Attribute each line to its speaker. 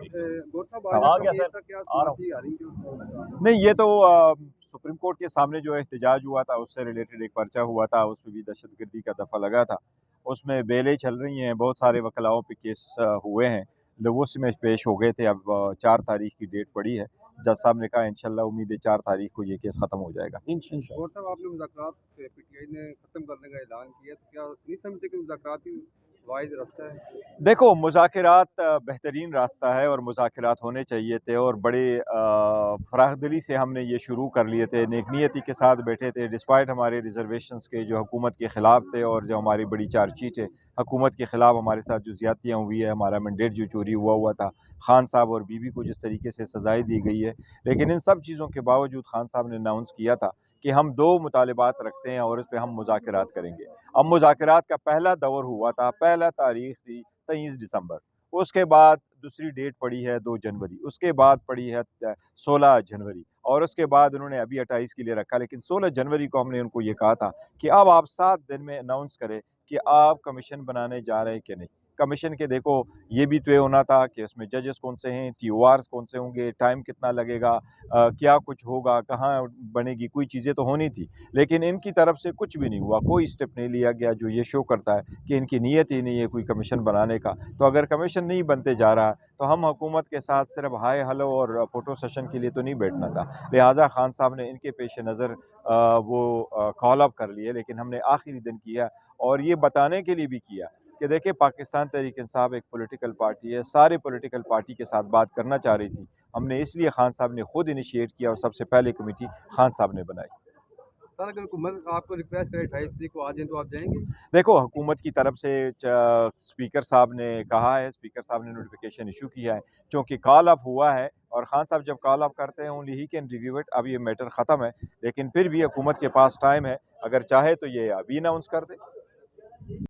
Speaker 1: गौर साहब
Speaker 2: हाँ,
Speaker 1: आज
Speaker 2: आ
Speaker 1: आपका
Speaker 2: गया
Speaker 1: केस
Speaker 2: सर,
Speaker 1: था, क्या
Speaker 2: आ रहा
Speaker 1: समाअत
Speaker 2: हूँ।
Speaker 1: थी हारिंग की?
Speaker 2: नहीं, ये तो सुप्रीम कोर्ट के सामने जो एहतजाज हुआ था उससे रिलेटेड एक पर्चा हुआ था, उसमें भी दहशतगर्दी का दफ़ा लगा था। उसमें बेलें चल रही हैं, बहुत सारे वकलाओं पे केस हुए हैं, लोग उसमें पेश हो गए थे। अब 4 तारीख की डेट पड़ी है। जज साहब ने कहा इंशाल्लाह उम्मीद है 4 तारीख को ये केस ख़त्म हो जाएगा। इंशाल्लाह।
Speaker 1: गौर साहब आपने मुज़ाकरात पीटीआई ने ख़त्म करने का ऐलान किया, तो क्या नहीं समझते कि मुज़ाकरात ही वाहिद रास्ता है?
Speaker 2: देखो, मुज़ाकरात बेहतरीन रास्ता है और मुज़ाकरात होने चाहिए थे और बड़े फ़राख़दिली से हमने ये शुरू कर लिए थे, नेक-नियती के साथ बैठे थे डिस्पाइट हमारे रिज़र्वेशंस के जो हुकूमत के ख़िलाफ़ थे और जो हमारी बड़ी चार्जशीट है, हुकूमत के ख़िलाफ़ हमारे साथ जो ज़्यादतियाँ हुई है, हमारा मैंडेट जो चोरी हुआ था, खान साहब और बीवी को जिस तरीके से सज़ाएँ दी गई है। लेकिन इन सब चीज़ों के बावजूद खान साहब ने अनाउंस किया था कि हम 2 मुतालबात रखते हैं और इस पे हम मुज़ाकरात करेंगे। अब मुज़ाकरात का पहला दौर हुआ था, पहला तारीख़ थी 23 दिसंबर, उसके बाद दूसरी डेट पड़ी है 2 जनवरी, उसके बाद पड़ी है 16 जनवरी और उसके बाद उन्होंने अभी 28 के लिए रखा। लेकिन 16 जनवरी को हमने उनको ये कहा था कि अब आप 7 दिन में अनाउंस करें कि आप कमीशन बनाने जा रहे हैं कि नहीं। कमीशन के देखो ये भी तय होना था कि उसमें जजेस कौन से हैं, टीओआर्स कौन से होंगे, टाइम कितना लगेगा, क्या कुछ होगा, कहाँ बनेगी, कोई चीज़ें तो होनी थी। लेकिन इनकी तरफ से कुछ भी नहीं हुआ, कोई स्टेप नहीं लिया गया जो ये शो करता है कि इनकी नीयत ही नहीं है कोई कमीशन बनाने का। तो अगर कमीशन नहीं बनते जा रहा तो हम हुकूमत के साथ सिर्फ हाय हेलो और फ़ोटो सेशन के लिए तो नहीं बैठना था। लिहाजा खान साहब ने इनके पेश नज़र वो कॉल अप कर लिए, लेकिन हमने आखिरी दिन किया और ये बताने के लिए भी किया कि देखिए पाकिस्तान तहरीक इंसाफ एक पॉलिटिकल पार्टी है, सारे पॉलिटिकल पार्टी के साथ बात करना चाह रही थी। हमने इसलिए खान साहब ने खुद इनिशिएट किया और सबसे पहले कमेटी खान साहब ने बनाई।
Speaker 1: सर अगर हुकूमत आपको रिक्वेस्ट करे 28 तारीख को आ जाएँ तो आप जाएँगे?
Speaker 2: देखो, हुकूमत की तरफ से स्पीकर साहब ने कहा है, स्पीकर साहब ने नोटिफिकेशन इशू किया है, चूँकि कॉल अप हुआ है और खान साहब जब कॉल अप करते हैं only he can review it. अब ये मैटर ख़त्म है, लेकिन फिर भी हुकूमत के पास टाइम है, अगर चाहे तो ये अभी अनाउंस कर दे।